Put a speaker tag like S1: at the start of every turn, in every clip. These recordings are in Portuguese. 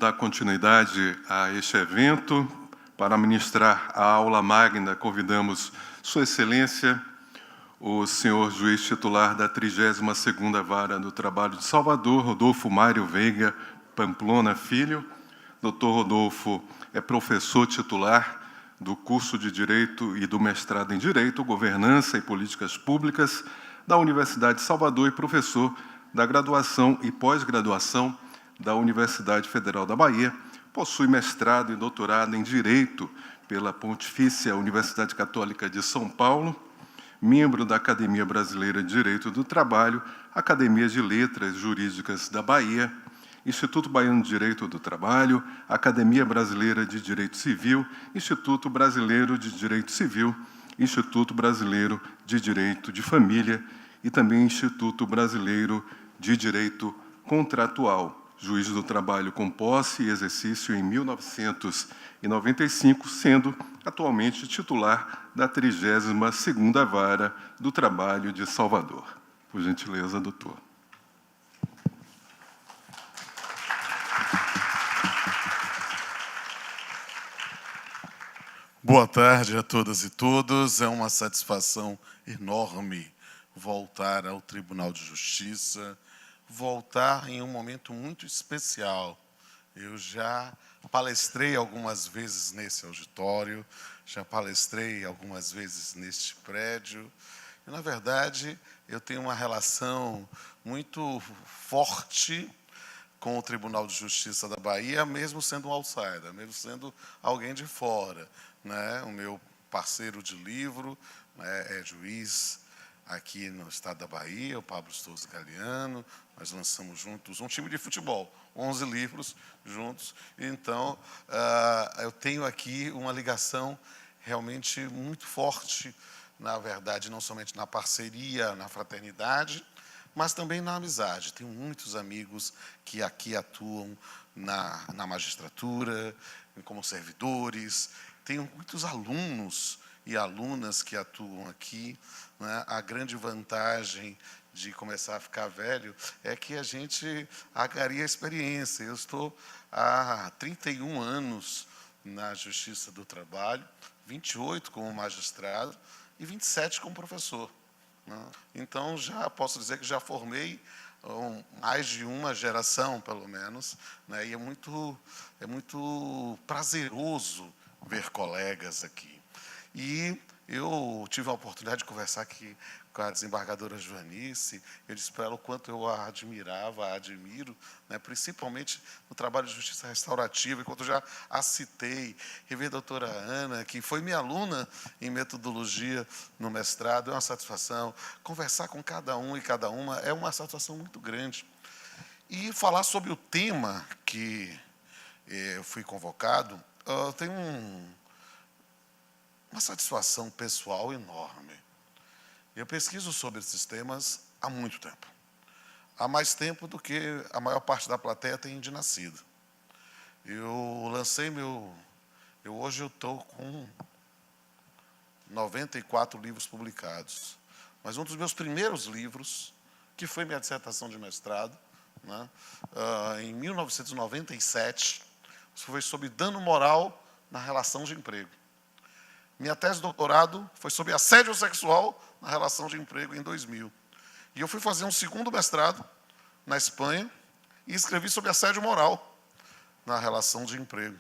S1: dar continuidade a este evento. Para ministrar a aula magna, convidamos Sua Excelência, o senhor juiz titular da 32ª Vara do Trabalho de Salvador, Rodolfo Mário Veiga Pamplona Filho. Doutor Rodolfo é professor titular do curso de Direito e do mestrado em Direito, Governança e Políticas Públicas da Universidade de Salvador e professor da graduação e pós-graduação da Universidade Federal da Bahia. Possui mestrado e doutorado em Direito pela Pontifícia Universidade Católica de São Paulo, membro da Academia Brasileira de Direito do Trabalho, Academia de Letras Jurídicas da Bahia, Instituto Baiano de Direito do Trabalho, Academia Brasileira de Direito Civil, Instituto Brasileiro de Direito Civil, Instituto Brasileiro de Direito de Família e também Instituto Brasileiro de Direito Contratual. Juiz do trabalho com posse e exercício em 1995, sendo atualmente titular da 32ª Vara do Trabalho de Salvador. Por gentileza, doutor.
S2: Boa tarde a todas e todos. É uma satisfação enorme voltar ao Tribunal de Justiça, voltar em um momento muito especial. Eu já palestrei algumas vezes nesse auditório, já palestrei algumas vezes neste prédio. E, na verdade, eu tenho uma relação muito forte com o Tribunal de Justiça da Bahia, mesmo sendo um outsider, mesmo sendo alguém de fora, né? O meu parceiro de livro, né, é juiz aqui no estado da Bahia, o Pablo Stolz Galiano. Nós lançamos juntos um time de futebol, 11 livros juntos. Então, eu tenho aqui uma ligação realmente muito forte, na verdade, não somente na parceria, na fraternidade, mas também na amizade. Tenho muitos amigos que aqui atuam na magistratura, como servidores. Tenho muitos alunos e alunas que atuam aqui, né? A grande vantagem de começar a ficar velho é que a gente agaria a experiência. Eu estou há 31 anos na Justiça do Trabalho, 28 como magistrado e 27 como professor, né? Então, já posso dizer que já formei mais de uma geração, pelo menos, né? E é muito prazeroso ver colegas aqui. E eu tive a oportunidade de conversar aqui com a desembargadora Joanice. Eu disse para ela o quanto eu a admirava, a admiro, né, principalmente no trabalho de justiça restaurativa, enquanto eu já a citei. Rever a doutora Ana, que foi minha aluna em metodologia no mestrado, é uma satisfação. Conversar com cada um e cada uma é uma satisfação muito grande. E falar sobre o tema que eu fui convocado, eu tenho uma satisfação pessoal enorme. Eu pesquiso sobre esses temas há muito tempo. Há mais tempo do que a maior parte da plateia tem de nascido. Eu lancei hoje eu estou com 94 livros publicados. Mas um dos meus primeiros livros, que foi minha dissertação de mestrado, né, em 1997, foi sobre dano moral na relação de emprego. Minha tese de doutorado foi sobre assédio sexual na relação de emprego em 2000. E eu fui fazer um segundo mestrado na Espanha e escrevi sobre assédio moral na relação de emprego.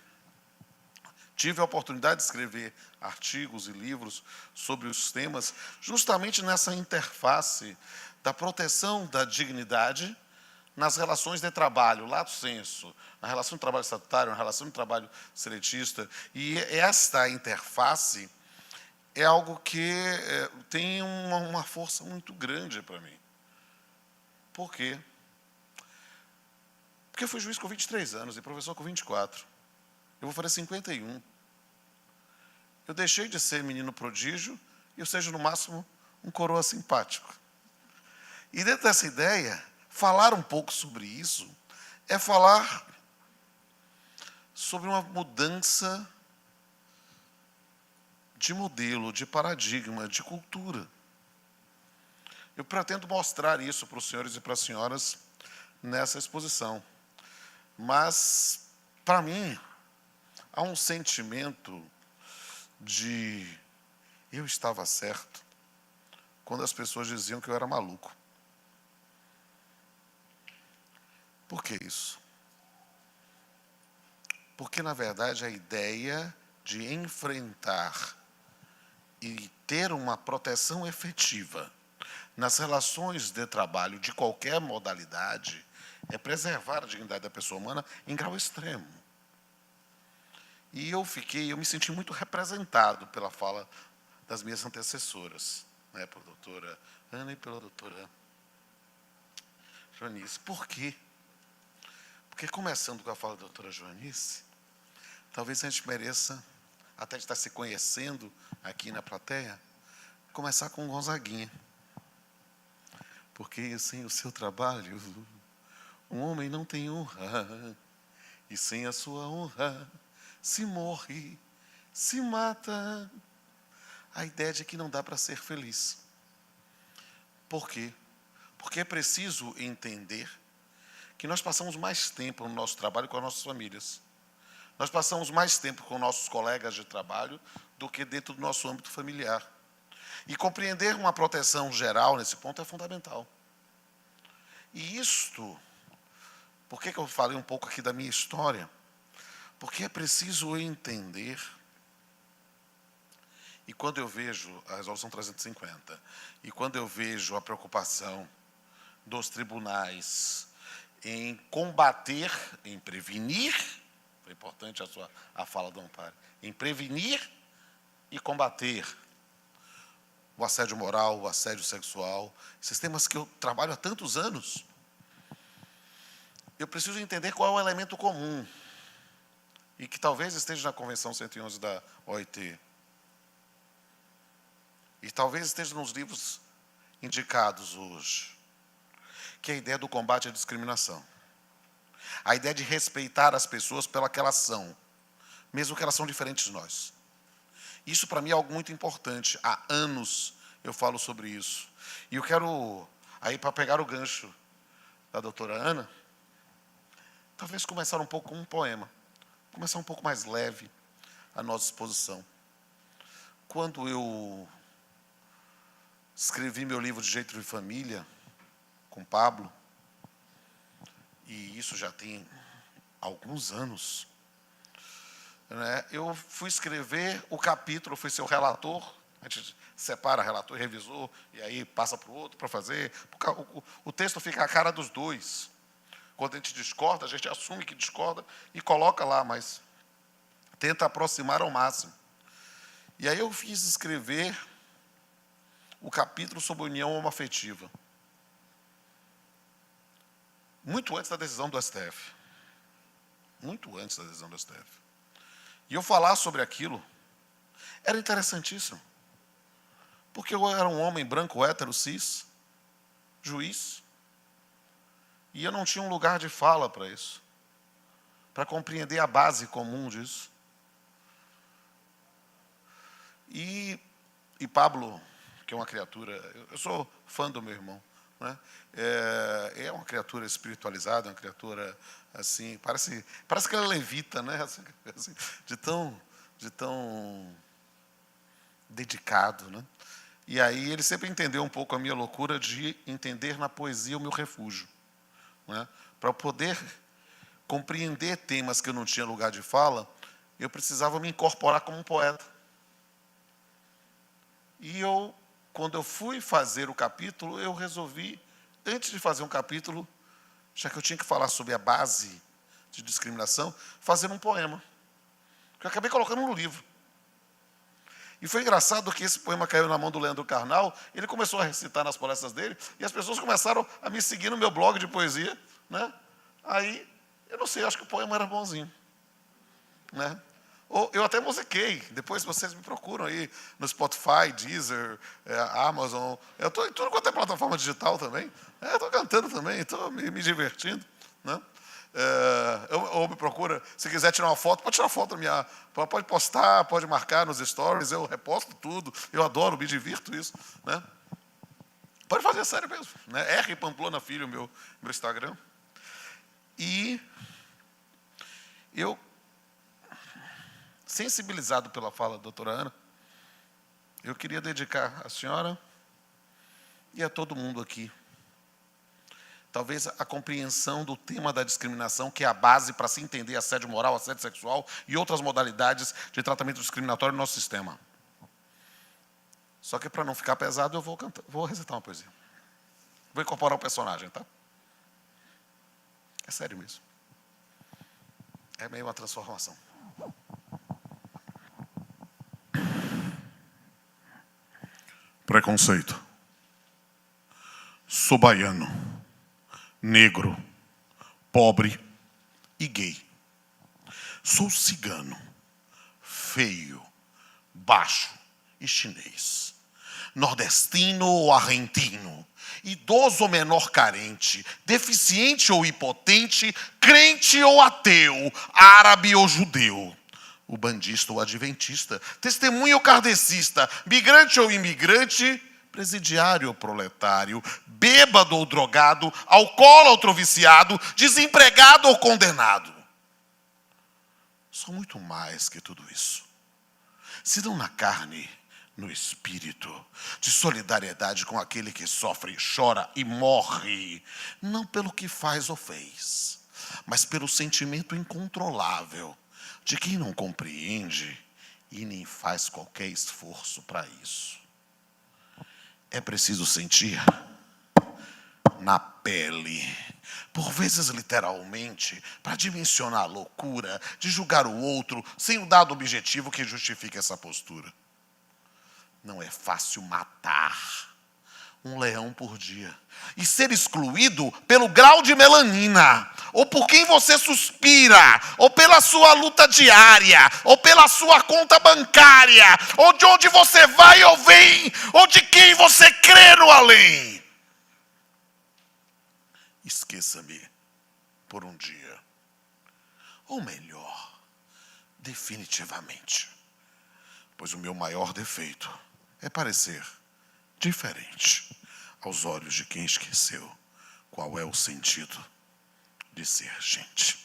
S2: Tive a oportunidade de escrever artigos e livros sobre os temas justamente nessa interface da proteção da dignidade nas relações de trabalho, lato sensu, na relação de trabalho estatutário, na relação de trabalho seletista. E esta interface é algo que tem uma força muito grande para mim. Por quê? Porque eu fui juiz com 23 anos e professor com 24. Eu vou fazer 51. Eu deixei de ser menino prodígio e eu seja, no máximo, um coroa simpático. E dentro dessa ideia, falar um pouco sobre isso é falar sobre uma mudança de modelo, de paradigma, de cultura. Eu pretendo mostrar isso para os senhores e para as senhoras nessa exposição. Mas para mim, há um sentimento de eu estava certo quando as pessoas diziam que eu era maluco. Por que isso? Porque, na verdade, a ideia de enfrentar e ter uma proteção efetiva nas relações de trabalho de qualquer modalidade é preservar a dignidade da pessoa humana em grau extremo. E eu me senti muito representado pela fala das minhas antecessoras, né, pela doutora Ana e pela doutora Joanice. Por quê? Porque, começando com a fala da doutora Joanice, talvez a gente mereça, até de estar se conhecendo aqui na plateia, começar com Gonzaguinha. Porque sem o seu trabalho, um homem não tem honra, e sem a sua honra, se morre, se mata. A ideia de que não dá para ser feliz. Por quê? Porque é preciso entender que nós passamos mais tempo no nosso trabalho com as nossas famílias. Nós passamos mais tempo com nossos colegas de trabalho do que dentro do nosso âmbito familiar. E compreender uma proteção geral nesse ponto é fundamental. E isto, por que eu falei um pouco aqui da minha história? Porque é preciso entender, e quando eu vejo a Resolução 350, e quando eu vejo a preocupação dos tribunais em combater, em prevenir, foi importante a fala do Amparo, em prevenir e combater o assédio moral, o assédio sexual, esses temas que eu trabalho há tantos anos, eu preciso entender qual é o elemento comum, e que talvez esteja na Convenção 111 da OIT, e talvez esteja nos livros indicados hoje, que é a ideia do combate à discriminação. A ideia de respeitar as pessoas pela que elas são, mesmo que elas são diferentes de nós. Isso, para mim, é algo muito importante. Há anos eu falo sobre isso. E eu quero, aí, para pegar o gancho da doutora Ana, talvez começar um pouco com um poema. Começar um pouco mais leve a nossa exposição. Quando eu escrevi meu livro de Jeito de Família, com Pablo, e isso já tem alguns anos, né, eu fui escrever o capítulo, fui ser o relator, a gente separa relator e revisor, e aí passa para o outro para fazer, o texto fica a cara dos dois. Quando a gente discorda, a gente assume que discorda e coloca lá, mas tenta aproximar ao máximo. E aí eu fiz escrever o capítulo sobre união homoafetiva. Muito antes da decisão do STF. Muito antes da decisão do STF. E eu falar sobre aquilo era interessantíssimo. Porque eu era um homem branco, hétero, cis, juiz, e eu não tinha um lugar de fala para isso, para compreender a base comum disso. E Pablo, que é uma criatura, eu sou fã do meu irmão, né? É uma criatura espiritualizada, uma criatura assim, parece que ela levita, né? Assim, de tão dedicado, né? E aí ele sempre entendeu um pouco a minha loucura de entender na poesia o meu refúgio, né? Para poder compreender temas que eu não tinha lugar de fala, eu precisava me incorporar como um poeta. E quando eu fui fazer o capítulo, eu resolvi, antes de fazer um capítulo, já que eu tinha que falar sobre a base de discriminação, fazer um poema, que eu acabei colocando no livro. E foi engraçado que esse poema caiu na mão do Leandro Carnal, ele começou a recitar nas palestras dele, e as pessoas começaram a me seguir no meu blog de poesia, né? Aí, eu não sei, acho que o poema era bonzinho, né? Eu até musiquei, depois vocês me procuram aí no Spotify, Deezer, Amazon. Eu estou em tudo quanto é plataforma digital também. Estou cantando também, estou me divertindo, né? Ou me procura, se quiser tirar uma foto, pode tirar foto minha, pode postar, pode marcar nos stories, eu reposto tudo, eu adoro, me divirto isso, né? Pode fazer, sério mesmo, né? R Pamplona Filho, meu Instagram. E Eu, sensibilizado pela fala da doutora Ana, eu queria dedicar à senhora e a todo mundo aqui, talvez a compreensão do tema da discriminação, que é a base para se entender assédio moral, assédio sexual e outras modalidades de tratamento discriminatório no nosso sistema. Só que para não ficar pesado, eu vou recitar uma poesia. Vou incorporar o personagem, tá? É sério mesmo. É meio uma transformação. Preconceito. Sou baiano, negro, pobre e gay. Sou cigano, feio, baixo e chinês. Nordestino ou argentino, idoso ou menor carente, deficiente ou hipotente, crente ou ateu, árabe ou judeu, ubandista ou adventista, testemunha ou kardecista, migrante ou imigrante, presidiário ou proletário, bêbado ou drogado, alcoólatra ou viciado, desempregado ou condenado. Sou muito mais que tudo isso. Se não na carne, no espírito, de solidariedade com aquele que sofre, chora e morre, não pelo que faz ou fez, mas pelo sentimento incontrolável de quem não compreende e nem faz qualquer esforço para isso. É preciso sentir na pele, por vezes literalmente, para dimensionar a loucura de julgar o outro sem o dado objetivo que justifique essa postura. Não é fácil matar um leão por dia e ser excluído pelo grau de melanina, ou por quem você suspira, ou pela sua luta diária, ou pela sua conta bancária, ou de onde você vai ou vem, ou de quem você crê no além. Esqueça-me por um dia, ou melhor, definitivamente, pois o meu maior defeito é parecer diferente aos olhos de quem esqueceu qual é o sentido de ser gente.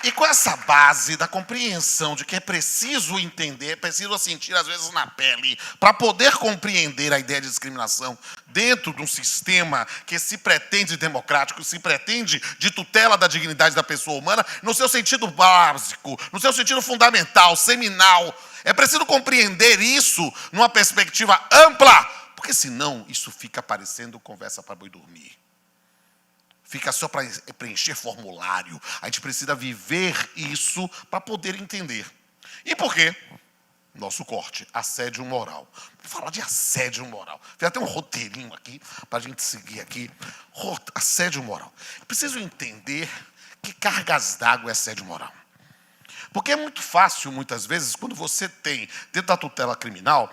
S2: E com essa base da compreensão de que é preciso entender, é preciso sentir às vezes na pele, para poder compreender a ideia de discriminação dentro de um sistema que se pretende democrático, se pretende de tutela da dignidade da pessoa humana, no seu sentido básico, no seu sentido fundamental, seminal. É preciso compreender isso numa perspectiva ampla, porque senão isso fica parecendo conversa para boi dormir. Fica só para preencher formulário. A gente precisa viver isso para poder entender. E por quê? Nosso corte, assédio moral. Vou falar de assédio moral. Tem até um roteirinho aqui para a gente seguir aqui. Assédio moral. Preciso entender que cargas d'água é assédio moral. Porque é muito fácil, muitas vezes, quando você tem, dentro da tutela criminal,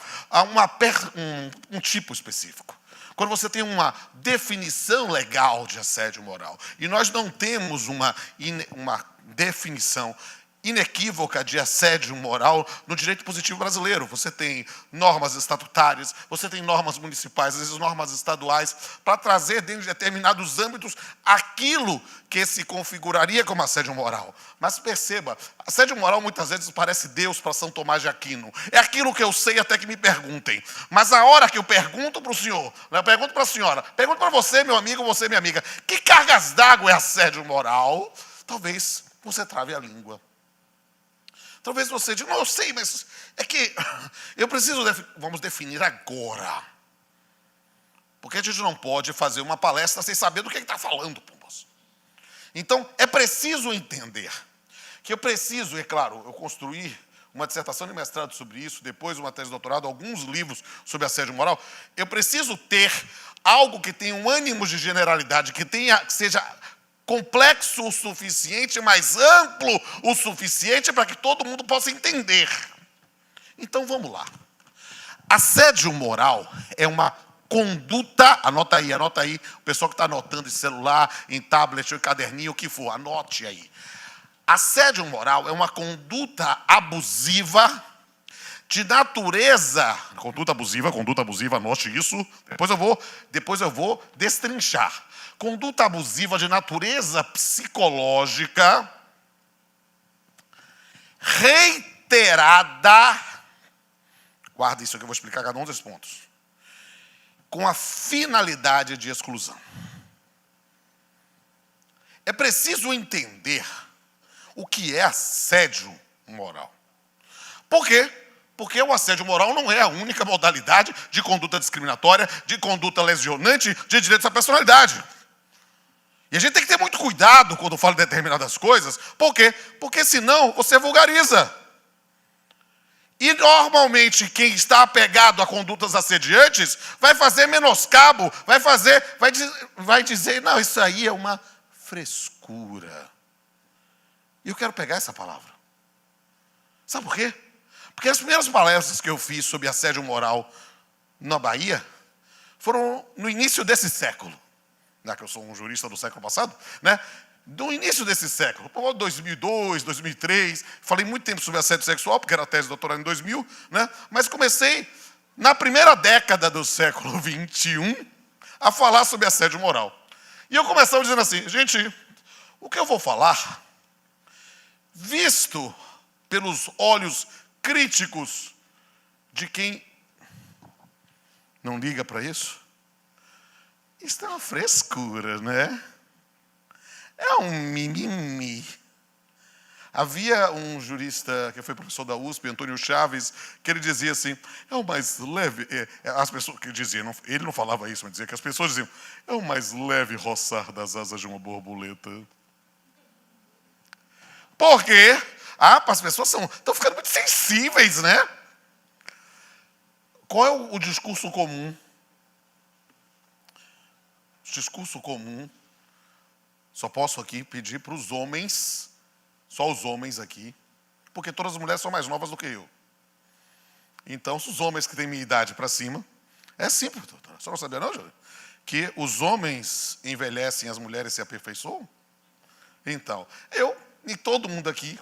S2: um tipo específico. Quando você tem uma definição legal de assédio moral, e nós não temos uma definição inequívoca de assédio moral no direito positivo brasileiro. Você tem normas estatutárias, você tem normas municipais, às vezes normas estaduais, para trazer dentro de determinados âmbitos aquilo que se configuraria como assédio moral. Mas perceba, assédio moral muitas vezes parece Deus para São Tomás de Aquino. É aquilo que eu sei até que me perguntem. Mas a hora que eu pergunto para o senhor, eu pergunto para a senhora, pergunto para você, meu amigo, você, minha amiga, que cargas d'água é assédio moral? Talvez você trave a língua. Talvez você diga, não, eu sei, mas é que eu preciso, vamos definir agora. Porque a gente não pode fazer uma palestra sem saber do que está falando, moço. Então, é preciso entender que eu preciso, é claro, eu construí uma dissertação de mestrado sobre isso, depois uma tese de doutorado, alguns livros sobre assédio moral. Eu preciso ter algo que tenha um ânimo de generalidade, que seja complexo o suficiente, mas amplo o suficiente para que todo mundo possa entender. Então, vamos lá. Assédio moral é uma conduta, anota aí, o pessoal que está anotando em celular, em tablet, em caderninho, o que for, anote aí. Assédio moral é uma conduta abusiva de natureza, conduta abusiva, anote isso, depois eu vou destrinchar. Conduta abusiva de natureza psicológica, reiterada, guarda isso que eu vou explicar cada um desses pontos, com a finalidade de exclusão. É preciso entender o que é assédio moral. Por quê? Porque o assédio moral não é a única modalidade de conduta discriminatória, de conduta lesionante, de direitos à personalidade. E a gente tem que ter muito cuidado quando fala de determinadas coisas. Por quê? Porque senão você vulgariza. E normalmente quem está apegado a condutas assediantes vai fazer menoscabo, vai dizer, não, isso aí é uma frescura. E eu quero pegar essa palavra. Sabe por quê? Porque as primeiras palestras que eu fiz sobre assédio moral na Bahia foram no início desse século. Já que eu sou um jurista do século passado, né? Do início desse século, por 2002, 2003, falei muito tempo sobre assédio sexual, porque era a tese de doutorado em 2000, né? Mas comecei, na primeira década do século 21, a falar sobre assédio moral. E eu começava dizendo assim, gente, o que eu vou falar, visto pelos olhos críticos de quem não liga para isso, isso é uma frescura, né? É um mimimi. Havia um jurista que foi professor da USP, Antônio Chaves, que ele dizia assim, é o mais leve... as pessoas que diziam, ele não falava isso, mas dizia que as pessoas diziam, é o mais leve roçar das asas de uma borboleta. Por quê? As pessoas estão ficando muito sensíveis, né? Qual é o discurso comum? O discurso comum, só posso aqui pedir para os homens, só os homens aqui, porque todas as mulheres são mais novas do que eu. Então, os homens que têm minha idade para cima, é simples, doutora. Só não sabia não, Júlia? Que os homens envelhecem e as mulheres se aperfeiçoam? Então, eu e todo mundo aqui,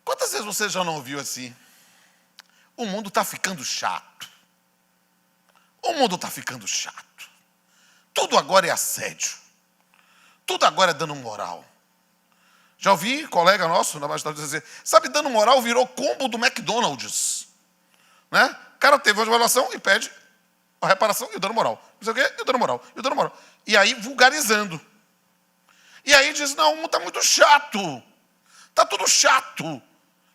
S2: quantas vezes você já não ouviu assim? O mundo está ficando chato. O mundo está ficando chato. Tudo agora é assédio. Tudo agora é dano moral. Já ouvi colega nosso na magistrada dizer, sabe, dano moral virou combo do McDonald's. Né? O cara teve uma violação e pede a reparação e o dano moral. Não sei o quê, e o dano moral, e o dano moral. E aí vulgarizando. E aí diz, não, o mundo está muito chato. Está tudo chato.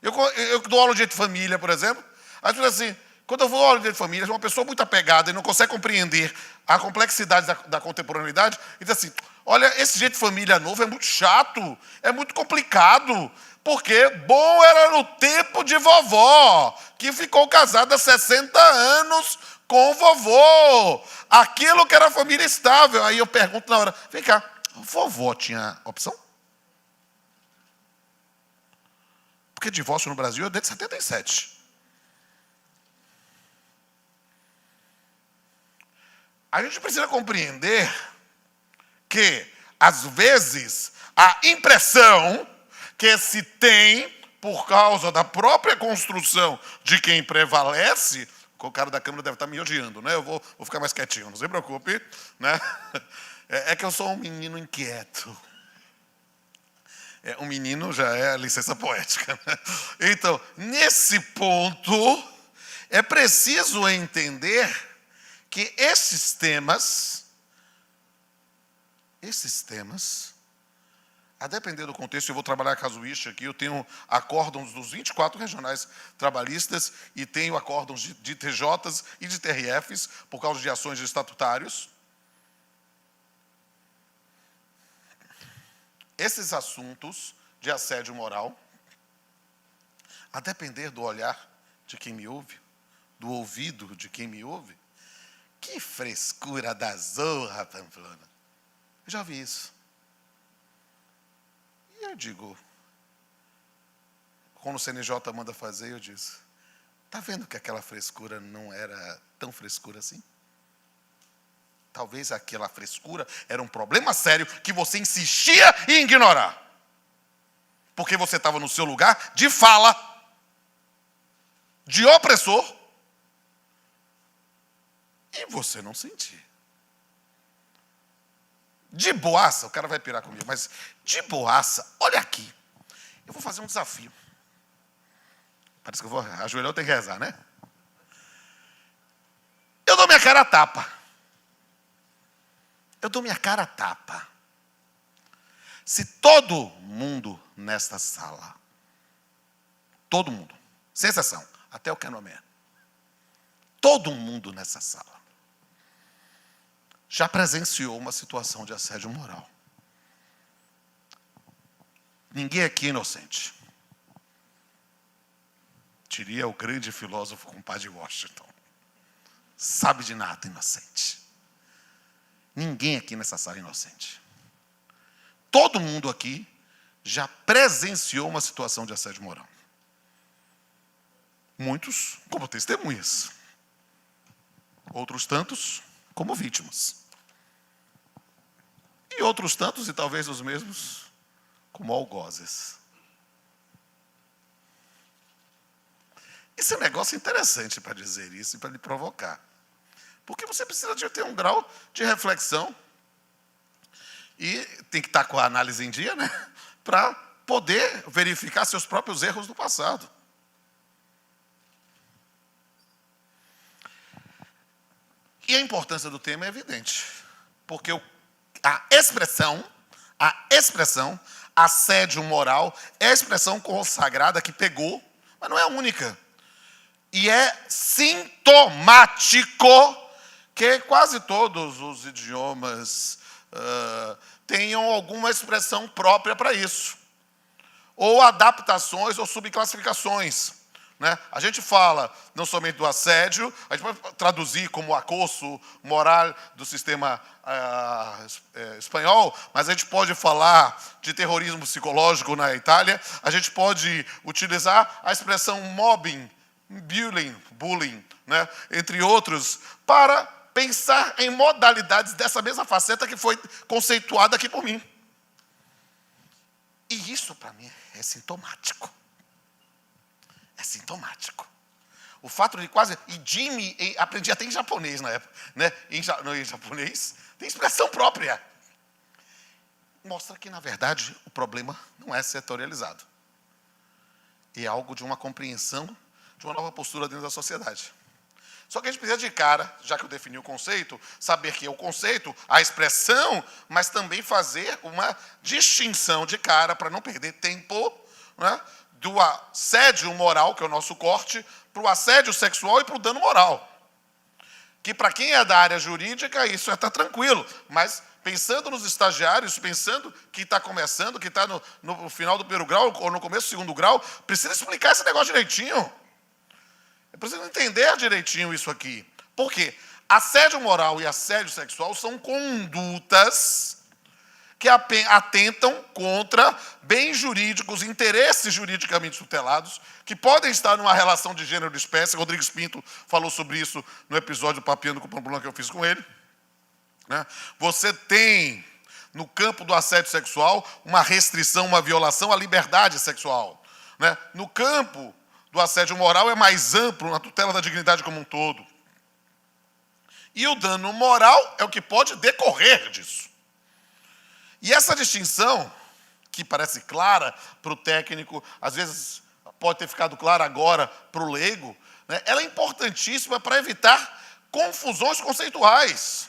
S2: Eu dou aula de direito de família, por exemplo. Aí diz assim, quando eu vou aula de direito de família, uma pessoa muito apegada e não consegue compreender a complexidade da contemporaneidade, e diz assim, olha, esse jeito de família novo é muito chato, é muito complicado, porque bom era no tempo de vovó, que ficou casada há 60 anos com o vovô. Aquilo que era família estável. Aí eu pergunto na hora, vem cá, vovó tinha opção? Porque divórcio no Brasil é desde 77. A gente precisa compreender que, às vezes, a impressão que se tem, por causa da própria construção de quem prevalece, o cara da Câmara deve estar me odiando, né? Eu vou ficar mais quietinho, não se preocupe, né? É que eu sou um menino inquieto. Um menino já é licença poética, né? Então, nesse ponto, é preciso entender que esses temas, a depender do contexto, eu vou trabalhar casuística aqui, eu tenho acórdãos dos 24 regionais trabalhistas e tenho acórdãos de TJs e de TRFs, por causa de ações de estatutários. Esses assuntos de assédio moral, a depender do olhar de quem me ouve, do ouvido de quem me ouve, que frescura da zorra, Pamplona. Eu já vi isso. E eu digo, quando o CNJ manda fazer, eu disse, está vendo que aquela frescura não era tão frescura assim? Talvez aquela frescura era um problema sério que você insistia em ignorar. Porque você estava no seu lugar de fala. de opressor e você não sentir. De boaça, o cara vai pirar comigo, mas de boaça, olha aqui. Eu vou fazer um desafio. Parece que eu vou ajoelhar, eu tenho que rezar, né? Eu dou minha cara a tapa. Eu dou minha cara a tapa. Se todo mundo nesta sala, todo mundo, sem exceção, até o Canomé, todo mundo nessa sala, já presenciou uma situação de assédio moral. Ninguém aqui é inocente. Diria o grande filósofo compadre Washington. Sabe de nada, inocente. Ninguém aqui nessa sala é inocente. Todo mundo aqui já presenciou uma situação de assédio moral. Muitos como testemunhas. Outros tantos como vítimas. E outros tantos, e talvez os mesmos, como algozes. Esse negócio é interessante para dizer isso e para lhe provocar. Porque você precisa de ter um grau de reflexão e tem que estar com a análise em dia, né? Para poder verificar seus próprios erros do passado. E a importância do tema é evidente. Porque a expressão assédio moral é a expressão consagrada que pegou, mas não é a única. E é sintomático que quase todos os idiomas tenham alguma expressão própria para isso. Ou adaptações ou subclassificações. Né? A gente fala não somente do assédio, a gente pode traduzir como acoso moral do sistema espanhol, mas a gente pode falar de terrorismo psicológico na Itália, a gente pode utilizar a expressão mobbing, bullying, né? Entre outros, para pensar em modalidades dessa mesma faceta que foi conceituada aqui por mim. E isso, para mim, é sintomático. É sintomático. O fato de quase... E Jimmy, aprendi até em japonês na época. Né? Em japonês, tem expressão própria. Mostra que, na verdade, o problema não é setorializado. É algo de uma compreensão, de uma nova postura dentro da sociedade. Só que a gente precisa de cara, já que eu defini o conceito, saber que é o conceito, a expressão, mas também fazer uma distinção de cara para não perder tempo, né? Do assédio moral, que é o nosso corte, para o assédio sexual e para o dano moral. Que para quem é da área jurídica, isso está tranquilo. Mas pensando nos estagiários, pensando que está começando, que está no final do primeiro grau ou no começo do segundo grau, precisa explicar esse negócio direitinho. É preciso entender direitinho isso aqui. Por quê? Assédio moral e assédio sexual são condutas que atentam contra bens jurídicos, interesses juridicamente tutelados, que podem estar numa relação de gênero de espécie. Rodrigues Pinto falou sobre isso no episódio Papiando com o Pamplona que eu fiz com ele. Né? Você tem, no campo do assédio sexual, uma restrição, uma violação à liberdade sexual. Né? No campo do assédio moral é mais amplo, na tutela da dignidade como um todo. E o dano moral é o que pode decorrer disso. E essa distinção, que parece clara para o técnico, às vezes pode ter ficado clara agora para o leigo, né? Ela é importantíssima para evitar confusões conceituais.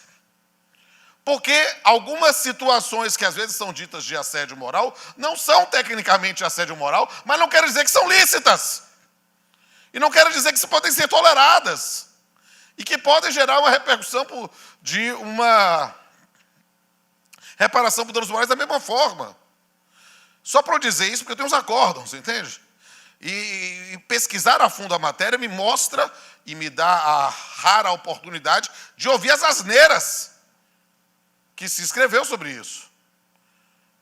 S2: Porque algumas situações que às vezes são ditas de assédio moral não são tecnicamente assédio moral, mas não quer dizer que são lícitas. E não quer dizer que podem ser toleradas. E que podem gerar uma repercussão de uma reparação por danos morais da mesma forma. Só para eu dizer isso, porque eu tenho uns acórdãos, entende? E pesquisar a fundo a matéria me mostra e me dá a rara oportunidade de ouvir as asneiras que se escreveu sobre isso.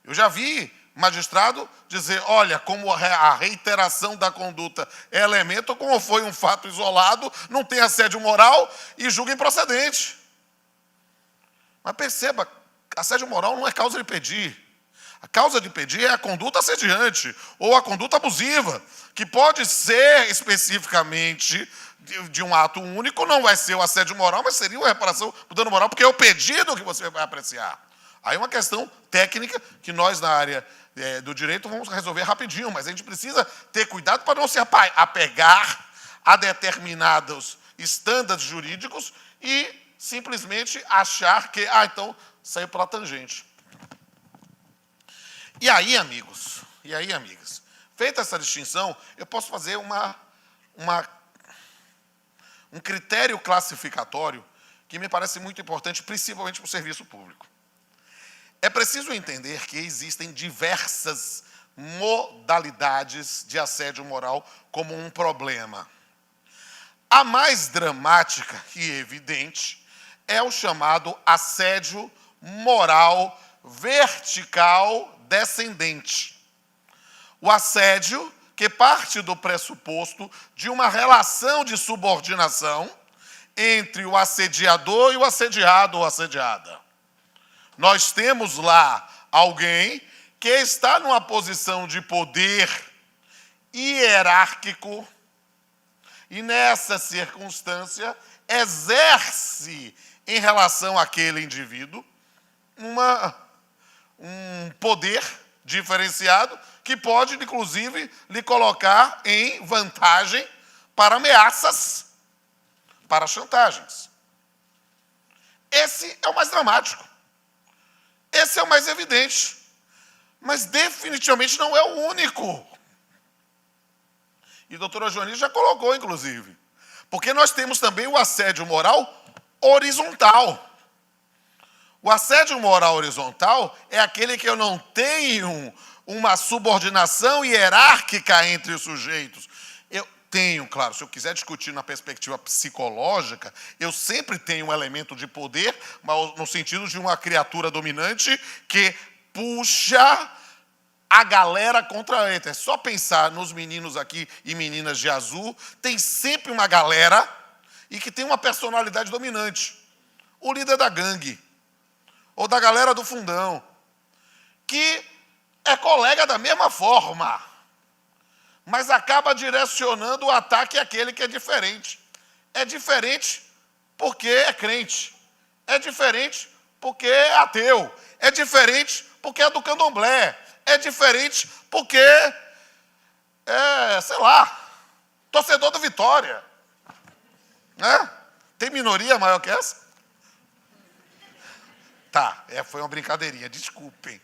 S2: Eu já vi magistrado dizer, olha, como a reiteração da conduta é elemento, como foi um fato isolado, não tem assédio moral e julga improcedente. Mas perceba, assédio moral não é causa de pedir. A causa de pedir é a conduta assediante ou a conduta abusiva, que pode ser especificamente de um ato único, não vai ser o assédio moral, mas seria uma reparação por dano moral, porque é o pedido que você vai apreciar. Aí é uma questão técnica que nós, na área do direito, vamos resolver rapidinho, mas a gente precisa ter cuidado para não se apegar a determinados estándares jurídicos e simplesmente achar que, então, saiu pela tangente. E aí, amigos, amigas, feita essa distinção, eu posso fazer um critério classificatório que me parece muito importante, principalmente para o serviço público. É preciso entender que existem diversas modalidades de assédio moral como um problema. A mais dramática e evidente é o chamado assédio moral vertical descendente. O assédio que parte do pressuposto de uma relação de subordinação entre o assediador e o assediado ou assediada. Nós temos lá alguém que está numa posição de poder hierárquico e, nessa circunstância, exerce em relação àquele indivíduo um poder diferenciado que pode, inclusive, lhe colocar em vantagem para ameaças, para chantagens. Esse é o mais dramático. Esse é o mais evidente. Mas definitivamente não é o único. E a doutora Joani já colocou, inclusive. Porque nós temos também o assédio moral horizontal. O assédio moral horizontal é aquele que eu não tenho uma subordinação hierárquica entre os sujeitos. Eu tenho, claro, se eu quiser discutir na perspectiva psicológica, eu sempre tenho um elemento de poder, mas no sentido de uma criatura dominante que puxa a galera contra a outra. É só pensar nos meninos aqui e meninas de azul, tem sempre uma galera e que tem uma personalidade dominante. O líder da gangue, ou da galera do fundão, que é colega da mesma forma, mas acaba direcionando o ataque àquele que é diferente. É diferente porque é crente. É diferente porque é ateu. É diferente porque é do candomblé. É diferente porque é, sei lá, torcedor do Vitória. Né? Tem minoria maior que essa? Tá, foi uma brincadeirinha, desculpem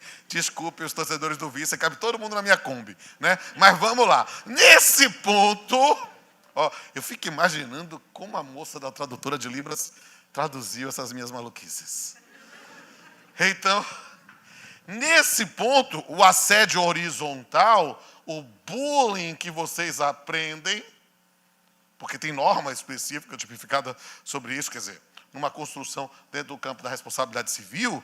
S2: os torcedores do Vice, cabe todo mundo na minha Kombi, né? Mas vamos lá, nesse ponto, eu fico imaginando como a moça da tradutora de Libras traduziu essas minhas maluquices. Então, nesse ponto, o assédio horizontal, o bullying que vocês aprendem, porque tem norma específica tipificada sobre isso, quer dizer, numa construção dentro do campo da responsabilidade civil,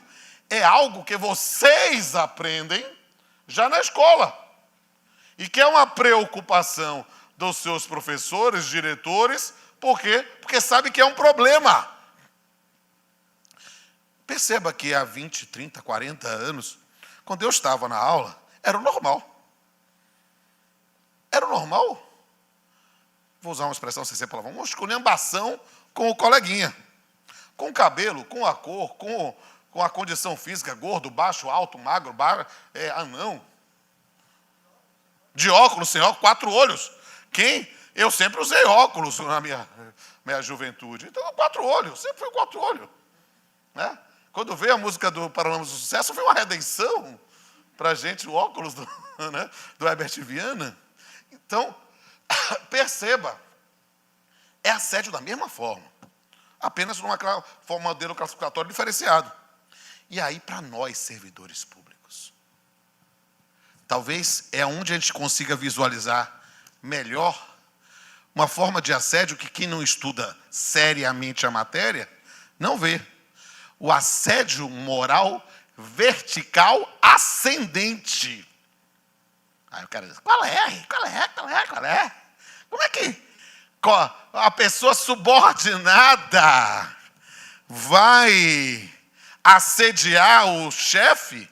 S2: é algo que vocês aprendem já na escola. E que é uma preocupação dos seus professores, diretores, por quê? Porque sabe que é um problema. Perceba que há 20, 30, 40 anos, quando eu estava na aula, era o normal. Era o normal. Vou usar uma expressão sem ser palavrão, uma esculhambação com o coleguinha. Com o cabelo, com a cor, com a condição física, gordo, baixo, alto, magro, anão. De óculos, sem óculos, 4 olhos. Eu sempre usei óculos na minha juventude. Então, 4 olhos, sempre fui 4 olhos. Né? Quando veio a música do Paralamas do Sucesso, foi uma redenção para a gente, o óculos do Herbert Viana. Então, perceba, é assédio da mesma forma. Apenas num modelo classificatório diferenciado. E aí, para nós, servidores públicos, talvez é onde a gente consiga visualizar melhor uma forma de assédio que quem não estuda seriamente a matéria não vê. O assédio moral vertical ascendente. Aí o cara diz, qual é? Como é que a pessoa subordinada vai assediar o chefe?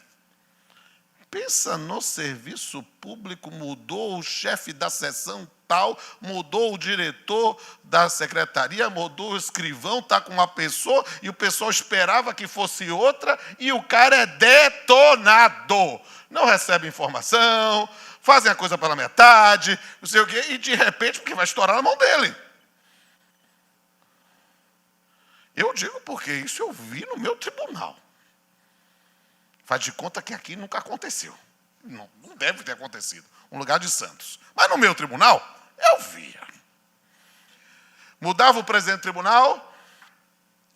S2: Pensa no serviço público, mudou o chefe da seção tal, mudou o diretor da secretaria, mudou o escrivão, está com uma pessoa, e o pessoal esperava que fosse outra, e o cara é detonado. Não recebe informação, fazem a coisa pela metade, não sei o quê, e de repente, porque vai estourar na mão dele. Eu digo porque isso eu vi no meu tribunal. Faz de conta que aqui nunca aconteceu. Não deve ter acontecido. Um lugar de santos. Mas no meu tribunal, eu via. Mudava o presidente do tribunal,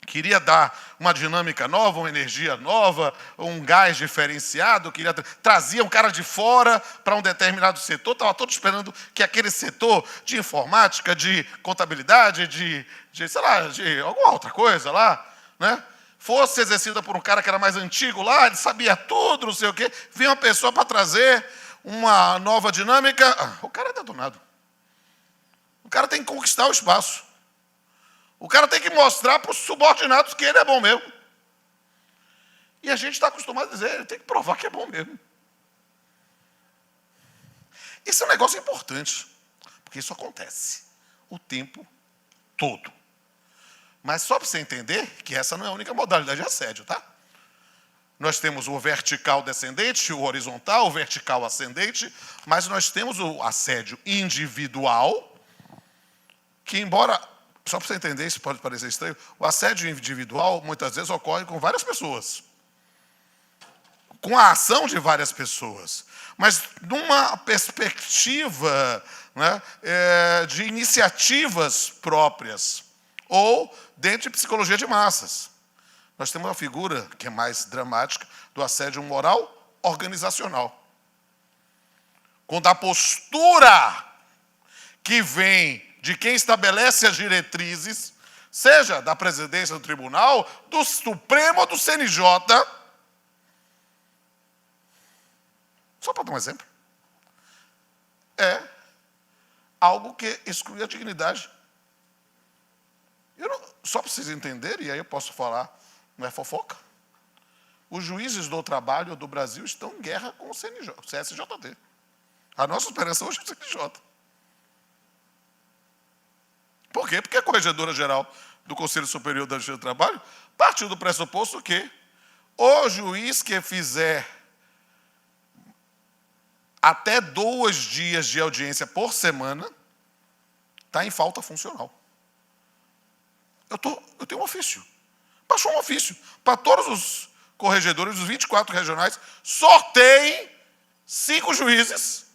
S2: queria dar uma dinâmica nova, uma energia nova, um gás diferenciado, trazia um cara de fora para um determinado setor, estava todo esperando que aquele setor de informática, de contabilidade, sei lá, de alguma outra coisa lá, né? Fosse exercida por um cara que era mais antigo lá, ele sabia tudo, não sei o quê, vinha uma pessoa para trazer uma nova dinâmica, o cara é detonado. O cara tem que conquistar o espaço. O cara tem que mostrar para os subordinados que ele é bom mesmo. E a gente está acostumado a dizer, ele tem que provar que é bom mesmo. Isso é um negócio importante, porque isso acontece o tempo todo. Mas só para você entender que essa não é a única modalidade de assédio, tá? Nós temos o vertical descendente, o horizontal, o vertical ascendente, mas nós temos o assédio individual, que embora, só para você entender, isso pode parecer estranho, o assédio individual muitas vezes ocorre com várias pessoas. Com a ação de várias pessoas. Mas numa perspectiva, né, de iniciativas próprias. Ou dentro de psicologia de massas. Nós temos uma figura que é mais dramática do assédio moral organizacional. Quando a postura que vem de quem estabelece as diretrizes, seja da presidência do tribunal, do Supremo ou do CNJ, só para dar um exemplo, é algo que exclui a dignidade. Só para vocês entenderem, e aí eu posso falar, não é fofoca. Os juízes do trabalho do Brasil estão em guerra com o CSJT. A nossa esperança hoje é o CNJ. Por quê? Porque a Corregedora-Geral do Conselho Superior da Justiça do Trabalho partiu do pressuposto que o juiz que fizer até 2 dias de audiência por semana está em falta funcional. Eu tenho um ofício. Baixou um ofício para todos os corregedores dos 24 regionais, sorteiem 5 juízes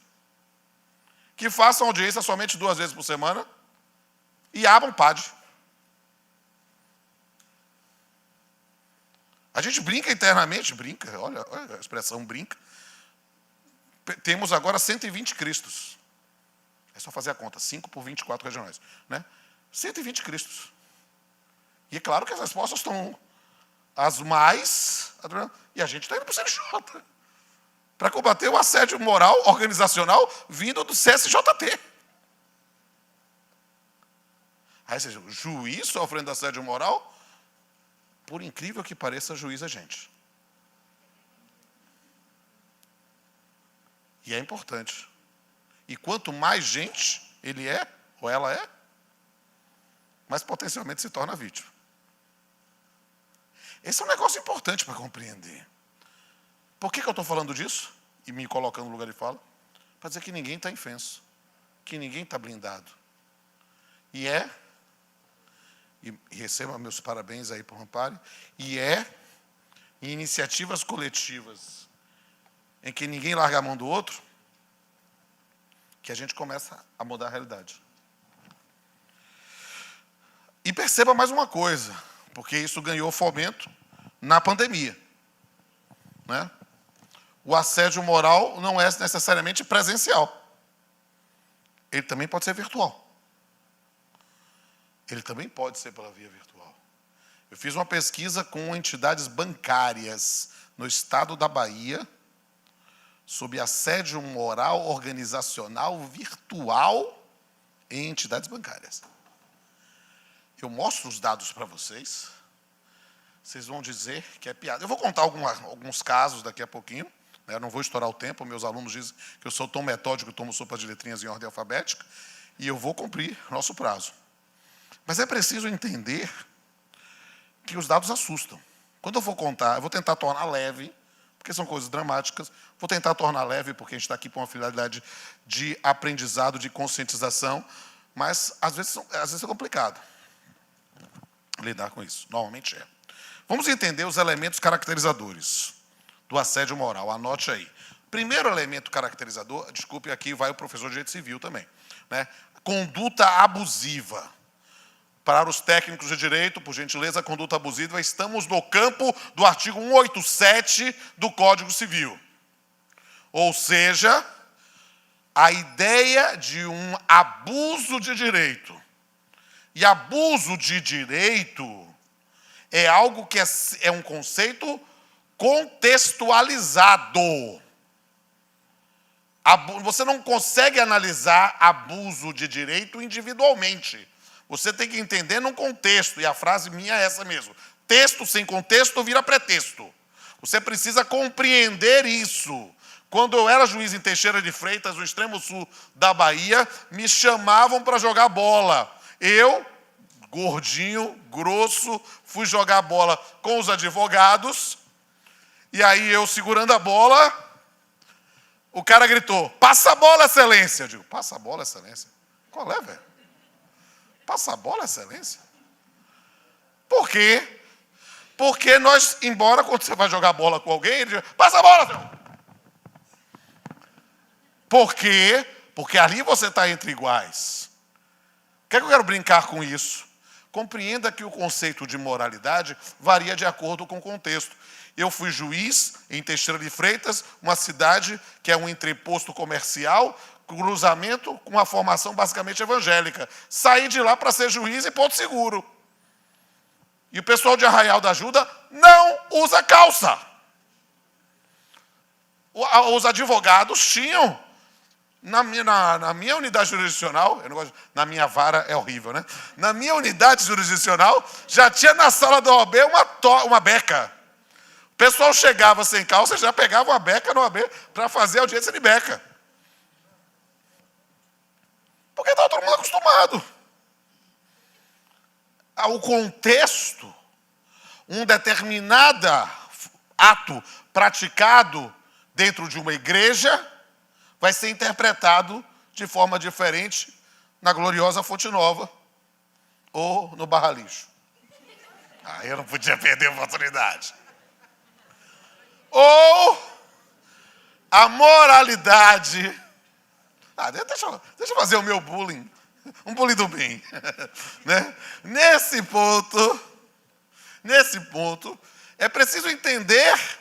S2: que façam audiência somente 2 vezes por semana e abram PAD. A gente brinca internamente, olha a expressão brinca. Temos agora 120 Cristos. É só fazer a conta, 5 por 24 regionais. Né? 120 Cristos. E é claro que as respostas estão as mais... E a gente está indo para o CNJ. Para combater o assédio moral, organizacional, vindo do CSJT. Aí, seja, o juiz sofrendo assédio moral, por incrível que pareça, juiz é gente. E é importante. E quanto mais gente ele é, ou ela é, mais potencialmente se torna vítima. Esse é um negócio importante para compreender. Por que eu estou falando disso? E me colocando no lugar de fala? Para dizer que ninguém está infenso. Que ninguém está blindado. E receba meus parabéns aí para o Amparo, em iniciativas coletivas em que ninguém larga a mão do outro, que a gente começa a mudar a realidade. E perceba mais uma coisa, porque isso ganhou fomento na pandemia. Né? O assédio moral não é necessariamente presencial. Ele também pode ser virtual. Ele também pode ser pela via virtual. Eu fiz uma pesquisa com entidades bancárias no estado da Bahia sobre assédio moral organizacional virtual em entidades bancárias. Eu mostro os dados para vocês vão dizer que é piada. Eu vou contar alguns casos daqui a pouquinho, Eu não vou estourar o tempo, meus alunos dizem que eu sou tão metódico, tomo sopa de letrinhas em ordem alfabética, e eu vou cumprir nosso prazo. Mas é preciso entender que os dados assustam. Quando eu for contar, eu vou tentar tornar leve, porque são coisas dramáticas, vou tentar tornar leve, porque a gente está aqui com uma finalidade de aprendizado, de conscientização, mas às vezes é complicado lidar com isso. Normalmente é. Vamos entender os elementos caracterizadores do assédio moral. Anote aí. Primeiro elemento caracterizador, desculpe, aqui vai o professor de Direito Civil também, né? Conduta abusiva. Para os técnicos de direito, por gentileza, conduta abusiva, estamos no campo do artigo 187 do Código Civil. Ou seja, a ideia de um abuso de direito. E abuso de direito é algo que é um conceito contextualizado. Você não consegue analisar abuso de direito individualmente. Você tem que entender num contexto, e a frase minha é essa mesmo. Texto sem contexto vira pretexto. Você precisa compreender isso. Quando eu era juiz em Teixeira de Freitas, no extremo sul da Bahia, me chamavam para jogar bola. Eu, gordinho, grosso, fui jogar bola com os advogados, e aí eu segurando a bola, o cara gritou, passa a bola, excelência. Eu digo, passa a bola, excelência? Qual é, velho? Passa a bola, excelência? Por quê? Porque nós, embora quando você vai jogar bola com alguém, ele diz, passa a bola, senhor. Por quê? Porque ali você está entre iguais. O que é que eu quero brincar com isso? Compreenda que o conceito de moralidade varia de acordo com o contexto. Eu fui juiz em Teixeira de Freitas, uma cidade que é um entreposto comercial, cruzamento com uma formação basicamente evangélica. Saí de lá para ser juiz em Porto Seguro. E o pessoal de Arraial da Ajuda não usa calça. Os advogados tinham, na minha unidade jurisdicional, eu não gosto, na minha vara é horrível, né? Na minha unidade jurisdicional, já tinha na sala da OAB uma beca. O pessoal chegava sem calça, já pegava uma beca na OAB para fazer audiência de beca. Porque estava todo mundo acostumado. O contexto, um determinado ato praticado dentro de uma igreja vai ser interpretado de forma diferente na gloriosa Fonte Nova ou no Barra Lixo. Eu não podia perder a oportunidade. Ou a moralidade. Deixa eu fazer o meu bullying. Um bullying do bem. Né? Nesse ponto, é preciso entender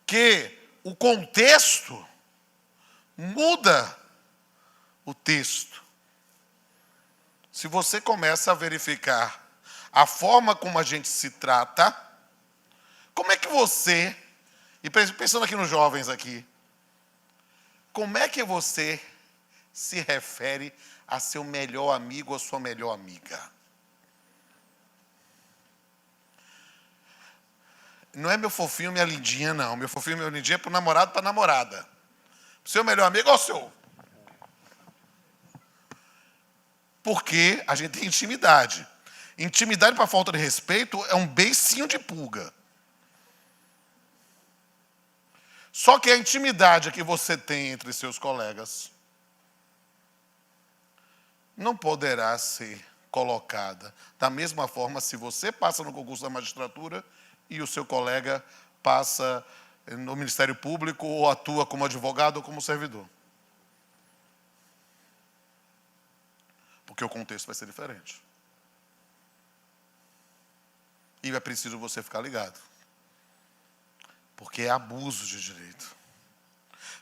S2: que o contexto muda o texto. Se você começa a verificar a forma como a gente se trata, como é que você, e pensando aqui nos jovens aqui, como é que você se refere a seu melhor amigo ou sua melhor amiga? Não é meu fofinho, minha lindinha, não. Meu fofinho, minha lindinha é para o namorado, para a namorada. Seu melhor amigo ou o seu? Porque a gente tem intimidade. Intimidade para falta de respeito é um beicinho de pulga. Só que a intimidade que você tem entre seus colegas não poderá ser colocada da mesma forma se você passa no concurso da magistratura e o seu colega passa no Ministério Público ou atua como advogado ou como servidor. Porque o contexto vai ser diferente. E é preciso você ficar ligado. Porque é abuso de direito.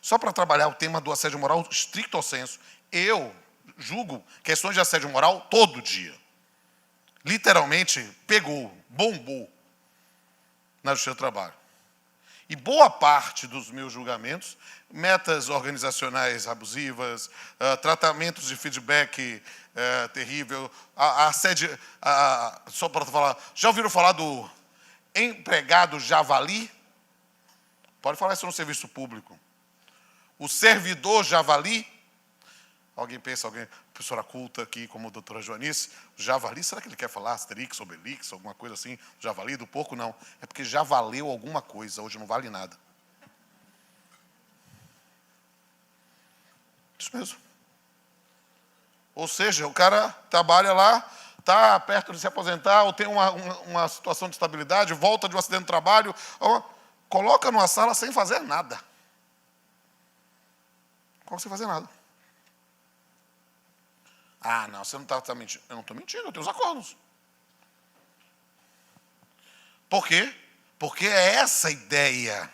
S2: Só para trabalhar o tema do assédio moral stricto sensu, eu julgo questões de assédio moral todo dia. Literalmente, pegou, bombou na Justiça do Trabalho. E boa parte dos meus julgamentos, metas organizacionais abusivas, tratamentos de feedback terrível, assédio, só para falar, já ouviram falar do empregado javali? Pode falar isso no serviço público. O servidor javali, alguém pensa, professora culta aqui, como a doutora Joanice, javali, será que ele quer falar Asterix, Obelix, alguma coisa assim? Javali do porco? Não. É porque já valeu alguma coisa, hoje não vale nada. Isso mesmo. Ou seja, o cara trabalha lá, está perto de se aposentar, ou tem uma situação de estabilidade, volta de um acidente de trabalho, coloca numa sala sem fazer nada. Como sem fazer nada? Ah, não, você não está mentindo. Eu não estou mentindo, eu tenho os acordos. Por quê? Porque é essa a ideia.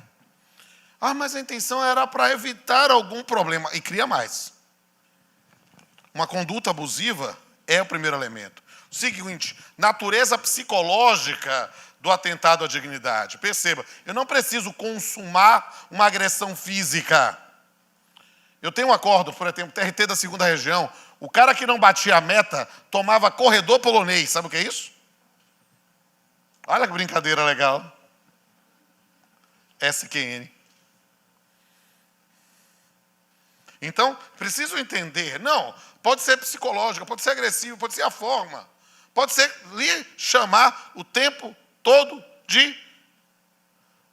S2: Ah, mas a intenção era para evitar algum problema. E cria mais. Uma conduta abusiva é o primeiro elemento. O seguinte, natureza psicológica do atentado à dignidade. Perceba, eu não preciso consumar uma agressão física. Eu tenho um acordo, por exemplo, TRT da 2ª região, o cara que não batia a meta tomava corredor polonês. Sabe o que é isso? Olha que brincadeira legal. SQN. Então, preciso entender. Não, pode ser psicológico, pode ser agressivo, pode ser a forma. Pode ser lhe chamar o tempo todo de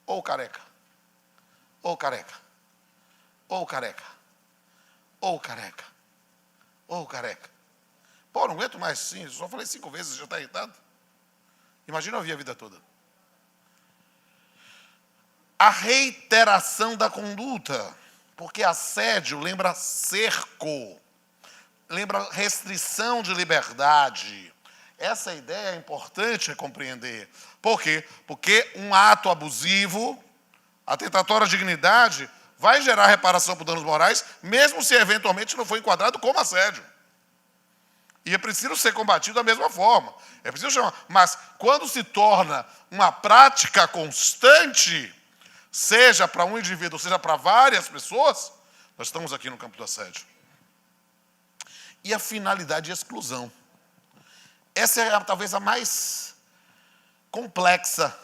S2: ou careca, ou careca, ou careca, ou careca, ou careca. Pô, não aguento mais sim, só falei 5 vezes, já está irritado. Imagina ouvir a vida toda. A reiteração da conduta, porque assédio lembra cerco, lembra restrição de liberdade. Essa ideia é importante compreender. Por quê? Porque um ato abusivo, atentatório à dignidade, vai gerar reparação por danos morais, mesmo se eventualmente não for enquadrado como assédio. E é preciso ser combatido da mesma forma. É preciso chamar. Mas quando se torna uma prática constante, seja para um indivíduo, seja para várias pessoas, nós estamos aqui no campo do assédio. E a finalidade de exclusão. Essa é talvez a mais complexa,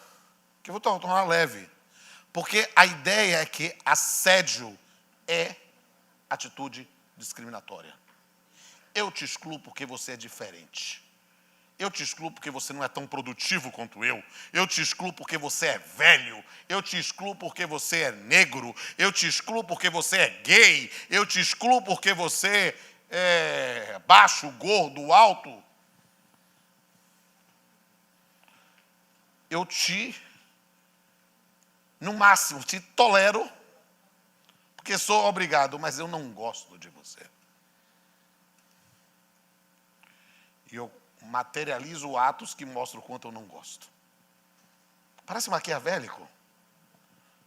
S2: que eu vou tornar leve. Porque a ideia é que assédio é atitude discriminatória. Eu te excluo porque você é diferente. Eu te excluo porque você não é tão produtivo quanto eu. Eu te excluo porque você é velho. Eu te excluo porque você é negro. Eu te excluo porque você é gay. Eu te excluo porque você é baixo, gordo, alto. Eu no máximo, te tolero, porque sou obrigado, mas eu não gosto de você. E eu materializo atos que mostram o quanto eu não gosto. Parece maquiavélico,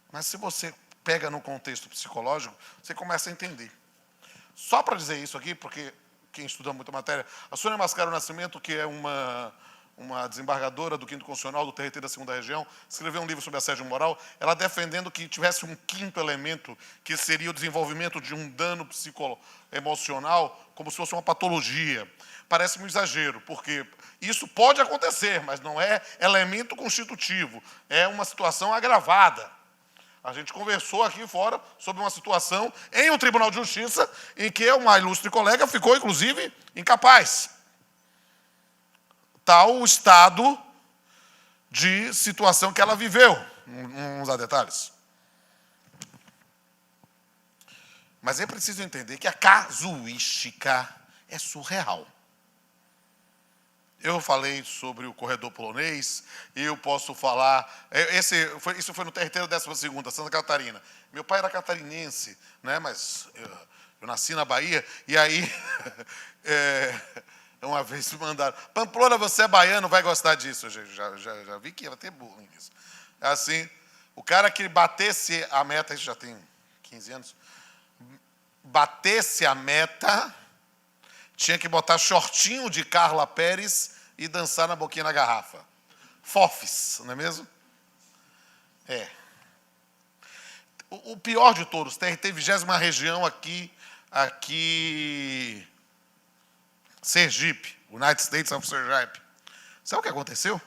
S2: mas se você pega no contexto psicológico, você começa a entender. Só para dizer isso aqui, porque quem estuda muita matéria, a Sônia Mascaro Nascimento, que é uma desembargadora do 5º Constitucional, do TRT da 2ª região, escreveu um livro sobre assédio moral, ela defendendo que tivesse um 5º elemento, que seria o desenvolvimento de um dano psicoemocional, como se fosse uma patologia. Parece um exagero, porque isso pode acontecer, mas não é elemento constitutivo, é uma situação agravada. A gente conversou aqui fora sobre uma situação em um Tribunal de Justiça em que uma ilustre colega ficou, inclusive, incapaz. Tal o estado de situação que ela viveu. Não vamos dar detalhes. Mas é preciso entender que a casuística é surreal. Eu falei sobre o corredor polonês, eu posso falar... Isso foi no território da 12ª, Santa Catarina. Meu pai era catarinense, né, mas eu nasci na Bahia, e aí... Uma vez me mandaram, Pamplona, você é baiano, vai gostar disso. Eu já vi que ia ter bullying nisso. Assim, o cara que batesse a meta, isso já tem 15 anos, batesse a meta, tinha que botar shortinho de Carla Pérez e dançar na boquinha da garrafa. Fofes, não é mesmo? É. O pior de todos, TRT 20ª região aqui, Sergipe, United States of Sergipe. Sabe o que aconteceu?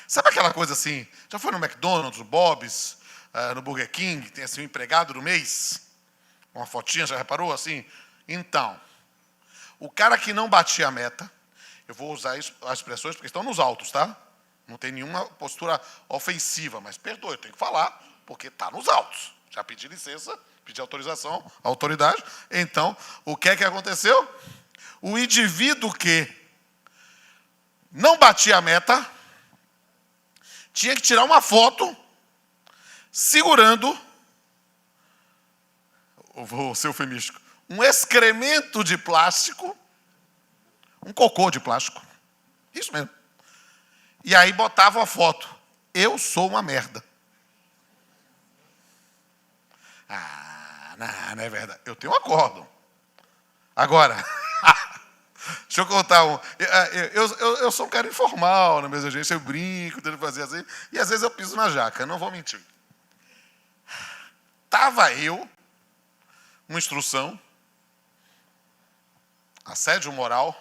S2: Sabe aquela coisa assim, já foi no McDonald's, Bob's, no Burger King, tem assim, o empregado do mês, uma fotinha, já reparou assim? Então, o cara que não batia a meta, eu vou usar as expressões porque estão nos autos, tá? Não tem nenhuma postura ofensiva, mas perdoe, eu tenho que falar, porque está nos autos. Já pedi licença, pedi autorização à autoridade. Então, o que é que aconteceu? O indivíduo que não batia a meta tinha que tirar uma foto segurando, vou ser eufemístico, um excremento de plástico, um cocô de plástico. Isso mesmo. E aí botava a foto. Eu sou uma merda. Não é verdade. Eu tenho um acórdão. Agora, deixa eu contar um. Eu sou um cara informal na minha agência, eu brinco, tento fazer assim, e às vezes eu piso na jaca, não vou mentir. Estava eu, uma instrução, assédio moral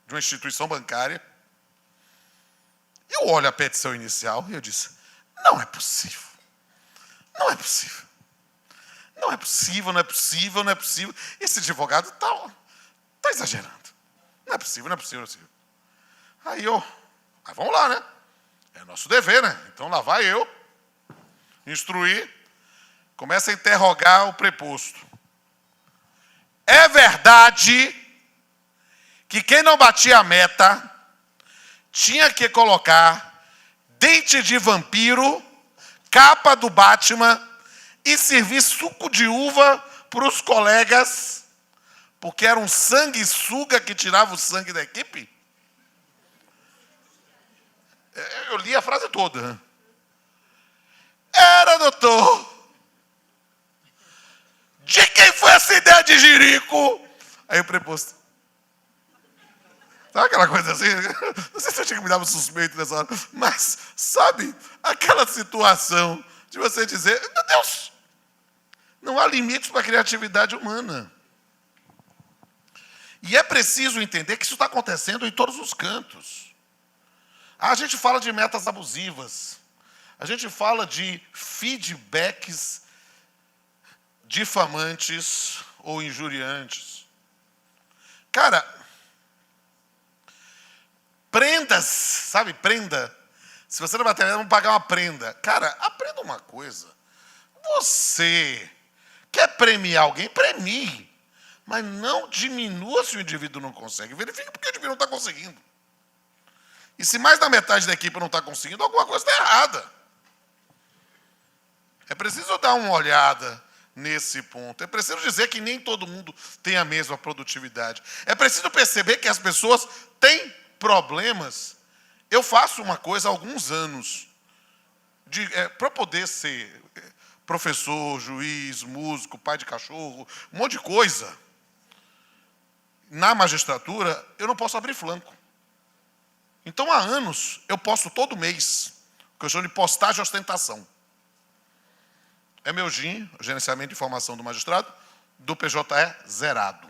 S2: de uma instituição bancária. Eu olho a petição inicial e eu disse, não é possível. Não é possível. Não é possível, não é possível, não é possível. Esse advogado está exagerando. Não é possível, não é possível, não é possível. Aí vamos lá, né? É nosso dever, né? Então lá vai eu, instruir, começa a interrogar o preposto. É verdade que quem não batia a meta tinha que colocar dente de vampiro, capa do Batman e servir suco de uva para os colegas, porque era um sanguessuga que tirava o sangue da equipe? Eu li a frase toda. Era, doutor. De quem foi essa ideia de jirico? Aí o preposto. Sabe aquela coisa assim? Não sei se eu tinha que me dar um suspeito nessa hora, mas, sabe, aquela situação de você dizer, meu Deus, não há limites para a criatividade humana. E é preciso entender que isso está acontecendo em todos os cantos. A gente fala de metas abusivas, a gente fala de feedbacks difamantes ou injuriantes. Cara, prendas, sabe, prenda. Se você não bater, vamos pagar uma prenda. Cara, aprenda uma coisa. Você quer premiar alguém? Premie. Mas não diminua se o indivíduo não consegue. Verifique porque o indivíduo não está conseguindo. E se mais da metade da equipe não está conseguindo, alguma coisa está errada. É preciso dar uma olhada nesse ponto. É preciso dizer que nem todo mundo tem a mesma produtividade. É preciso perceber que as pessoas têm problemas. Eu faço uma coisa há alguns anos, para poder ser professor, juiz, músico, pai de cachorro, um monte de coisa. Na magistratura, eu não posso abrir flanco. Então, há anos, eu posto todo mês, o que eu chamo de postagem ostentação. É meu GIN, o gerenciamento de informação do magistrado, do PJE, zerado.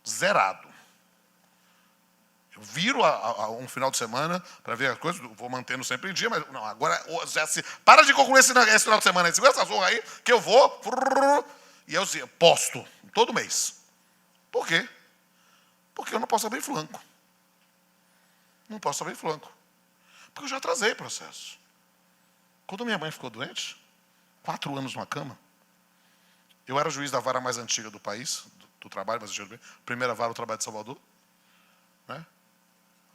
S2: Zerado. Eu viro um final de semana para ver as coisas, vou mantendo sempre em dia, mas não, agora para de concluir esse final de semana aí, segura essa zorra aí, que eu vou, e eu posto todo mês. Por quê? Porque eu não posso abrir flanco. Não posso abrir flanco. Porque eu já atrasei processo. Quando minha mãe ficou doente, 4 anos numa cama, eu era juiz da vara mais antiga do país, do trabalho, mas primeira vara do trabalho de Salvador, né?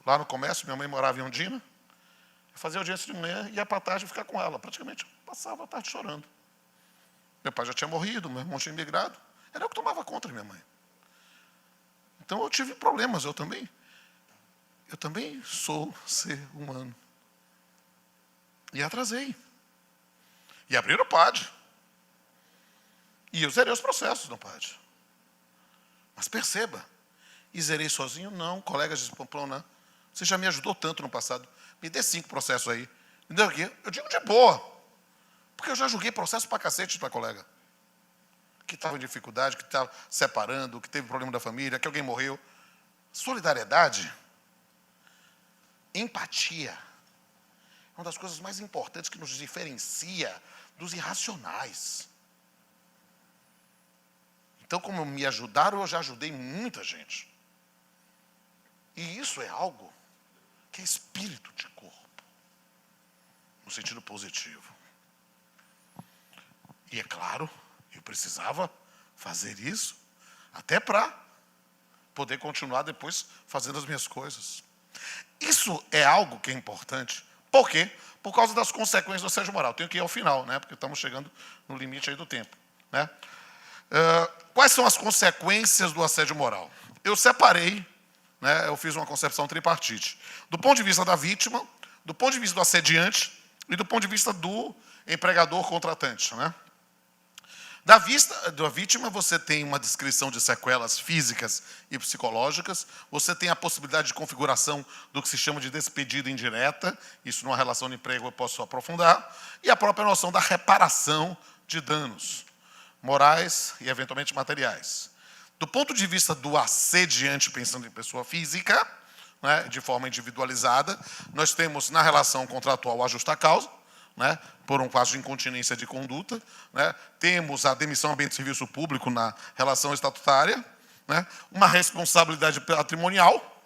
S2: Lá no comércio, minha mãe morava em Ondina, eu fazia audiência de manhã e ia para a tarde ficar com ela. Praticamente eu passava a tarde chorando. Meu pai já tinha morrido, meu irmão tinha imigrado. Era eu que tomava conta de minha mãe. Então eu tive problemas, eu também sou ser humano. E atrasei. E abriram o PAD. E eu zerei os processos no PAD. Mas perceba, e zerei sozinho? Não, colegas de Pamplona, você já me ajudou tanto no passado. Me dê 5 processos aí. Me deu aqui. Eu digo de boa. Porque eu já julguei processo pra cacete para colega. Que estava em dificuldade, que estava separando, que teve problema da família, que alguém morreu. Solidariedade, empatia, é uma das coisas mais importantes que nos diferencia dos irracionais. Então, como me ajudaram, eu já ajudei muita gente. E isso é algo que é espírito de corpo, no sentido positivo. E é claro, eu precisava fazer isso, até para poder continuar depois fazendo as minhas coisas. Isso é algo que é importante. Por quê? Por causa das consequências do assédio moral. Tenho que ir ao final, né? Porque estamos chegando no limite aí do tempo, né? Quais são as consequências do assédio moral? Eu separei, né? Eu fiz uma concepção tripartite. Do ponto de vista da vítima, do ponto de vista do assediante e do ponto de vista do empregador contratante, né? Da vítima, você tem uma descrição de sequelas físicas e psicológicas, você tem a possibilidade de configuração do que se chama de despedida indireta, isso numa relação de emprego eu posso aprofundar, e a própria noção da reparação de danos morais e, eventualmente, materiais. Do ponto de vista do assediante, pensando em pessoa física, né, de forma individualizada, nós temos na relação contratual o ajusta-causa, né, por um caso de incontinência de conduta, né, temos a demissão ambiente de serviço público na relação estatutária, né, uma responsabilidade patrimonial,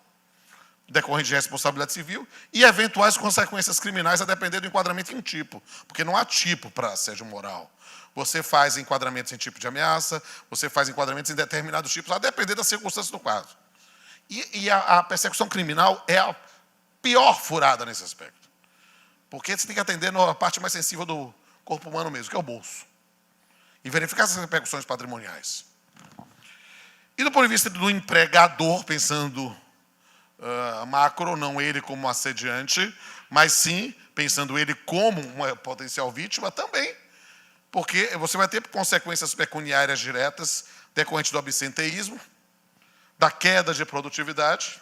S2: decorrente de responsabilidade civil, e eventuais consequências criminais a depender do enquadramento em um tipo, porque não há tipo para assédio moral. Você faz enquadramentos em tipo de ameaça, você faz enquadramentos em determinados tipos, a depender das circunstâncias do caso. E a persecução criminal é a pior furada nesse aspecto. Porque você tem que atender na parte mais sensível do corpo humano mesmo, que é o bolso. E verificar essas repercussões patrimoniais. E do ponto de vista do empregador, pensando macro, não ele como assediante, mas sim pensando ele como uma potencial vítima também. Porque você vai ter consequências pecuniárias diretas decorrentes do absenteísmo, da queda de produtividade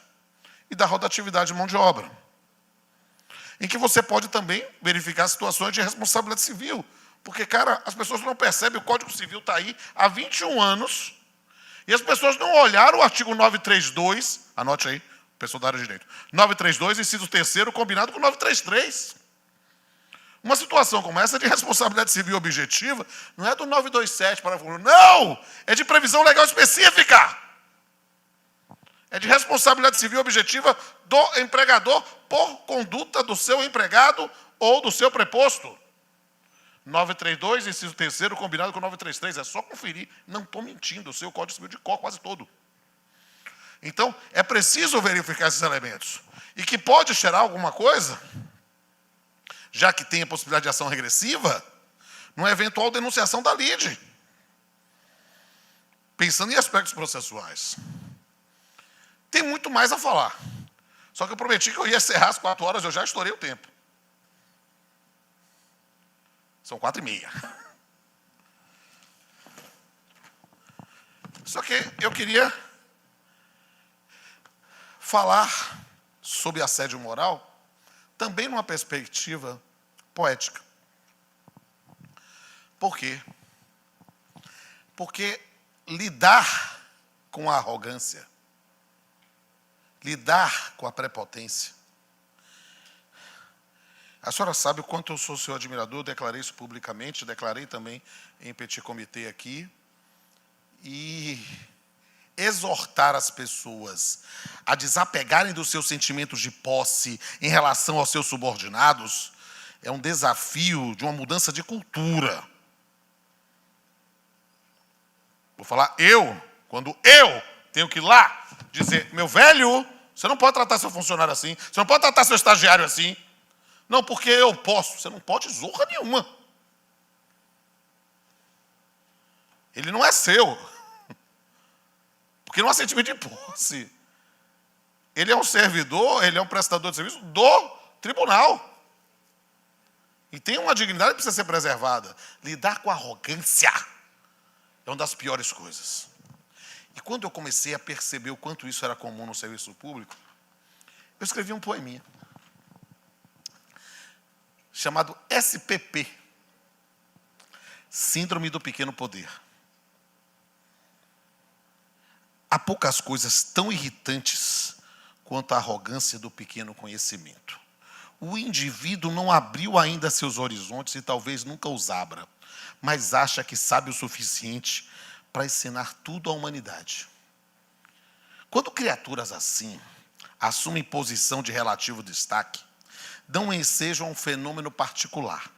S2: e da rotatividade de mão de obra. Em que você pode também verificar situações de responsabilidade civil. Porque, cara, as pessoas não percebem, o Código Civil está aí há 21 anos, e as pessoas não olharam o artigo 932, anote aí, pessoal da área de direito, 932, inciso 3º, combinado com 933. Uma situação como essa de responsabilidade civil objetiva não é do 927, parágrafo 1, não! É de previsão legal específica. É de responsabilidade civil objetiva do empregador por conduta do seu empregado ou do seu preposto. 932, inciso 3º, combinado com 933. É só conferir. Não estou mentindo, eu sei o Código Civil de cor quase todo. Então, é preciso verificar esses elementos. E que pode gerar alguma coisa, já que tem a possibilidade de ação regressiva, numa eventual denunciação da lide. Pensando em aspectos processuais. Tem muito mais a falar. Só que eu prometi que eu ia encerrar às 4 horas, eu já estourei o tempo. São 4h30. Só que eu queria falar sobre assédio moral também numa perspectiva poética. Por quê? Porque lidar com a arrogância, lidar com a prepotência. A senhora sabe o quanto eu sou seu admirador, eu declarei isso publicamente, declarei também em petit comité aqui. E exortar as pessoas a desapegarem dos seus sentimentos de posse em relação aos seus subordinados é um desafio de uma mudança de cultura. Vou falar quando eu tenho que ir lá dizer, meu velho, você não pode tratar seu funcionário assim, você não pode tratar seu estagiário assim. Não, porque eu posso. Você não pode zorra nenhuma. Ele não é seu. Porque não há sentimento de posse. Ele é um servidor, ele é um prestador de serviço do tribunal. E tem uma dignidade que precisa ser preservada. Lidar com arrogância é uma das piores coisas. E quando eu comecei a perceber o quanto isso era comum no serviço público, eu escrevi um poeminha chamado SPP, Síndrome do Pequeno Poder. Há poucas coisas tão irritantes quanto a arrogância do pequeno conhecimento. O indivíduo não abriu ainda seus horizontes e talvez nunca os abra, mas acha que sabe o suficiente para ensinar tudo à humanidade. Quando criaturas assim assumem posição de relativo destaque, dão ensejo a um fenômeno particular.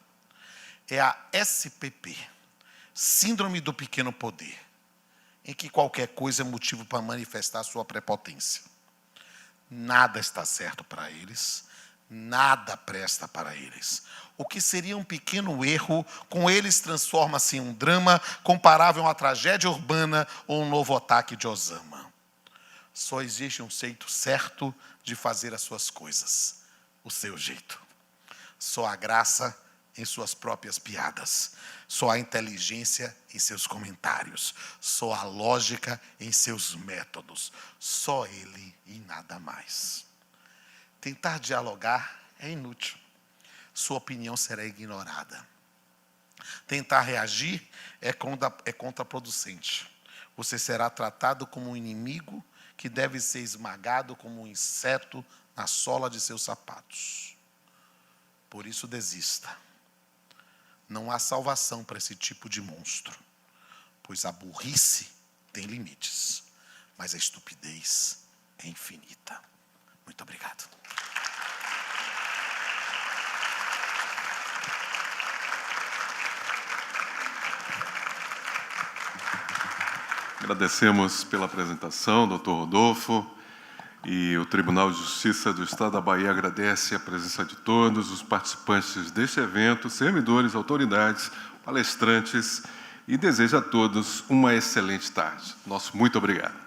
S2: É a SPP, Síndrome do Pequeno Poder, em que qualquer coisa é motivo para manifestar sua prepotência. Nada está certo para eles, nada presta para eles. O que seria um pequeno erro, com eles transforma-se em um drama comparável a uma tragédia urbana ou um novo ataque de Osama. Só existe um jeito certo de fazer as suas coisas, o seu jeito. Só há graça em suas próprias piadas, só há inteligência em seus comentários, só há lógica em seus métodos, só ele e nada mais. Tentar dialogar é inútil, sua opinião será ignorada. Tentar reagir é contraproducente. Você será tratado como um inimigo que deve ser esmagado como um inseto na sola de seus sapatos. Por isso, desista. Não há salvação para esse tipo de monstro, pois a burrice tem limites, mas a estupidez é infinita. Muito obrigado.
S1: Agradecemos pela apresentação, doutor Rodolfo, e o Tribunal de Justiça do Estado da Bahia agradece a presença de todos os participantes deste evento, servidores, autoridades, palestrantes, e deseja a todos uma excelente tarde. Nosso muito obrigado.